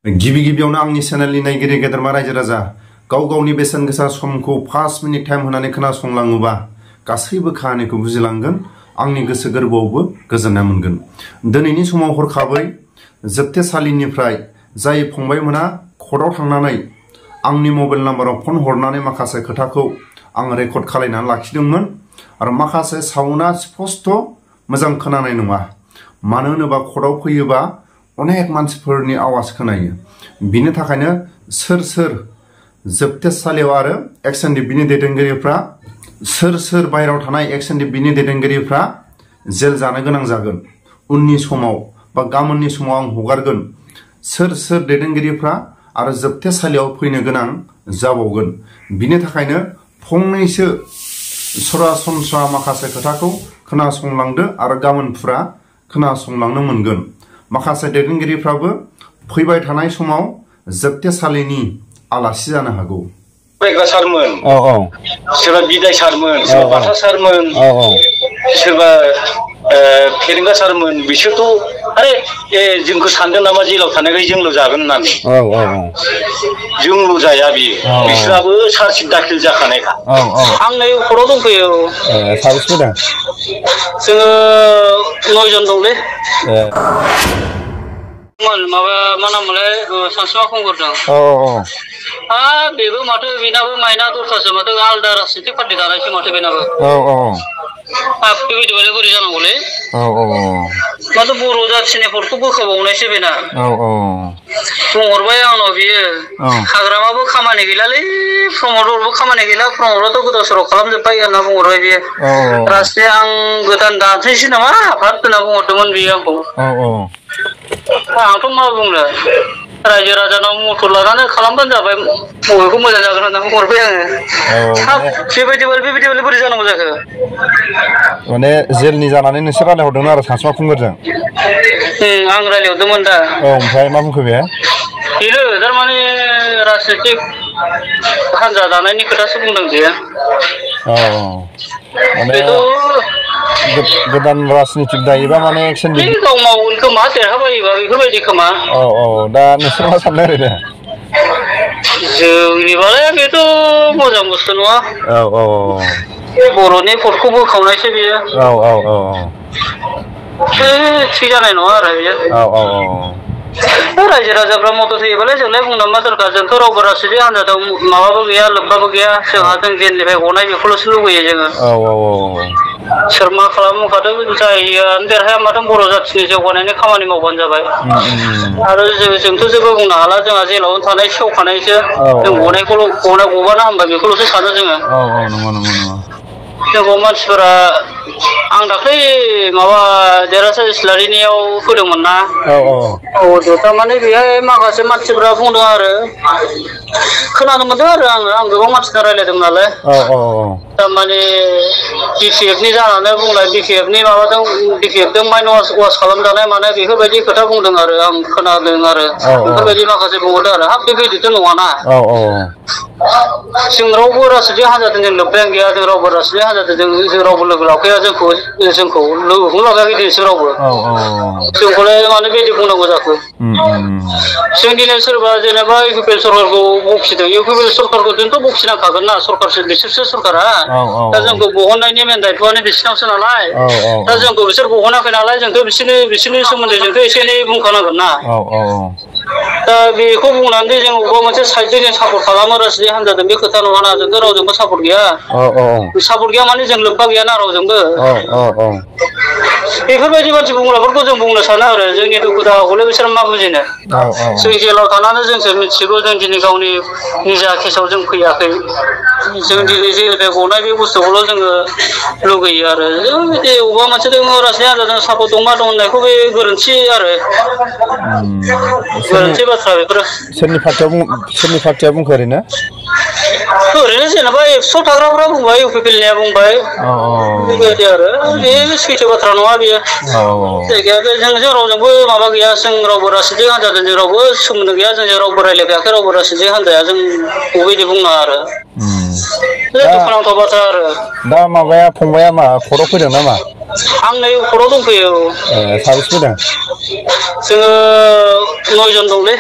गिबियावनो आंनि चेनेलनि नायगिरि गेदेरमा रायजो राजा गाव गावनि बेसेन गोसा समखौ 5 मिनिट टाइम होनानै खोनासंलाङोबा गासैबो खाहानिखौ बुजिलांगोन आंनि गोसो गोरबोआवबो गोजोननाय मोनगोन। दिनैनि समाव हरखाबै जोबथेसालिनिफ्राय जाय फंबायमोना कर्टआव थांनानै आंनि मबाइल नाम्बाराव फन हरनानै माखासे खोथाखौ आं रेकर्ड खालामनानै लाखिदोंमोन आरो माखासे साउन्डआ स्पष्ट मोजां खोनानाय नङा। मानो होनोबा कर्टआव फैयोबा अनेक मानसिफोरनि आवाज खोनायो। बिनि थाखायनो सोर जोबथेसालियाव आरो एक्सन डिबिनि दैदेनगिरिफ्रा सोर बायराव थानाय एक्सन डिबिनि दैदेनगिरिफ्रा जेल जानो गोनां जागोन। उननि समाव बा गाबोननि समाव आं हगारगोन सोर दैदेनगिरिफ्रा आरो जोबथेसालियाव फैनो गोनां जाबावगोन। बिनि थाखायनो फंनैसो सरासनस्रा माखासे खोथाखौ खोनासंलांदो आरो गाबोनफोरा खोनासंलांनो मोनगोन। माखासे दैदेनगिरिफ्राबो फैबाय थानाय समाव जोबथेसालिनि आलासि जानो हागौ। फरायग्रा सारमोन, सोरबा बिदाय सारमोन, सोरबा बाथा सारमोन, सोरबा फेरेंगा सारमोन, बिसोरथ' आरे जोंखौ सानदों नामा जेलाव थानायखाय जोंल' जागोन होननानै। जोंल' जाया बियो, बिसोराबो चार्जसिट दाखिल जाखानायखा। आं नै कर्टआव दंफैयो। साबेसे फैदों? जोङो 9 जन दंलै। माबा मा नाममोनलाय सानसुमा खुंगुरजों। बेबो माथो बेनाबो माइना दरखारसो माथो आलदा राजनिति पार्टि दानायसो माथो बेनाबो। बेबायदिबालाय बोरै जानांगौलै? माथो बर' जाथिनि भटखौ बोखाबावनायसो बेना। बुंहरबाय आंनाव बियो हाग्रामाबो खामानि गैलालै, प्रमदरबो खामानि गैला, प्रमदआथ' गोदाव सोराव खालामजोब्बाय होनना बुंहरबाय बियो। राजनि आं गोदान दानसैसो नामा आफाद होनना बुंहरदोंमोन बियो आंखौ। आंथ' मा बुंनो, रायजो राजानाव मटर लानानै खालामबानो जाबाय, बबेखौ मोजां जागोन होनना बुंहरबाय आङो। बेबायदिबालाय बोरै जानांगौ जाखो? माने जेलनि जानानै नोंसोर रायलायहरदोंमोन आरो सानसुमा खुंगुरजों? आं रायलायहरदोंमोन दा। ओमफ्राय मा बुंखो बे? बेनो थारमाने राजनितिक हान्जा दानायनि खोथासो बुंदों बेयो। माने गोदान राजनितिक दायोबा माने एक्सन डिबि गाव मावगोन खोमा, देरहाबायोबा बेफोरबायदि खोमा। दा नोंसोर मा सानदों ओरैनो? जोंनिबालाय बेथ' मोजां बुस्थु नङा। बर'नि भटखौ बोखावनायसो बेयो। थिग जानाय नङा आरो बेयो। रायजो राजाफ्रा मदद होयोबालाय जोंलाय बुंनो मा दरखार? जोंथ' रावबो राजनितिक हान्जाजों माबाबो गैया, लोब्बाबो गैया। जोंहा जों जेलनिफ्राय गनाय बेखौल'सो लुबैयो जोङो। सोर मा खालामो खादों, जायआनो देरहाया माथों बर' जाथिनि जौगानायनि खामानि मावबानो जाबाय। आरो जोंथ' जेबो बुंनो हाला, जोंहा जेलावनो थानाय सेवखानायसो। जों गबानो हामबाय बेखौल'सो सानो जोङो। जोंखौ मानसिफोरा आं दाख्लै माबा देरहासार इस्लारिनियाव फैदोंमोन ना। थारमाने बेहाय माखासे मानसिफ्रा बुंदों आरो, खोनानो मोनदों आरो आं गोबां मानसिजों रायलायदोंमोन नालाय। थारमाने बिपिएफनि जानानै बुंनाय, बिपिएफनि माबाजों बिपिएफजों माइन्ड वास खालामजानाय मानाय बेफोरबायदि खोथा बुंदों आरो आं खोनादों आरो। बेफोरबायदि माखासे बुंहरदों आरो। हाब बेबायदिथ' नङाना। जों रावबो राजनितिक हान्जाजों जों लोब्बायानो गैया, जों रावबो राजनितिक हान्जाजों जों रावबो लोगो लाफैया, जोंखौ लोगोखौनो लाफैयाखै दिनैसिम रावबो। जोंखौलाय मानो बेबायदि बुंनांगौ जाखो? जों दिनै सोरबा जेनेबा इउपिएल सरकारखौ बखिदों, इउपिएल सरकारखौ जोंथ' बखिनांखागोन ना, सरकारसो बिसोरसो सरकारा। दा जोंखौ बहननायनि मेन दायथ'आनो बिसिनावसो नालाय। दा जोंखौ बिसोर बहनाखै नालाय, जोंथ' बिसोरनि सोमोन्दै जोंथ' एसे एनै बुंखानांगोन ना। दा बेखौ बुंनानै जों अबेबा मोनसे साइडजों जों सापर्ट खालामो राजनितिक हान्जाजों, बे खोथा नङाना। जोंथ' रावजोंबो सापर्ट गैया। सापर्ट गैया माने जों लोब्बा गैयाना रावजोंबो। बेफोरबायदि मानसि बुंग्राफोरखौ जों बुंनो सानो आरो, जोंनि दुखु दाहाखौलाय बिसोर मा बुजिनो। जों जेलाव थानानै जोंसो मिथिगौ, जों दिनै गावनि निजा केसाव जों फैयाखै। जों दिनै जेनिफ्राय गनाय बे बुस्थुखौल' जोङो लुगैयो आरो। बिदि अबेबा मोनसे राजनितिक हान्जाजों सापर्ट दं मा दं होननायखौ बे गोरोन्थि आरो। गोरोन्थि बाथ्रा बेफोरो। सोरनि पार्टिया बुंखो ओरैनो? ओरैनो जेनेबा एबसुआव थाग्राफ्रा बुंबाय इउपिपिएलनिया बुंबाय बेबायदि आरो बे सैथो बाथ्रा नङा बेयो जायगाया बे जों रावजोंबो माबा गैया जों रावबो राजनितिक हान्जाजों जों रावबो सोमोन्दो गैया जों रावबो रायलायखायाखै रावबो राजनितिक हान्जाया जों बेबायदि बुंना आरो दुखुनांथाव बाथ्रा आरो दा माबाया फंबाया मा खर'आव फैदों नामा आं नै खर'आव दंफैयो साबेसे फैदों जोङो 9 जन दंलै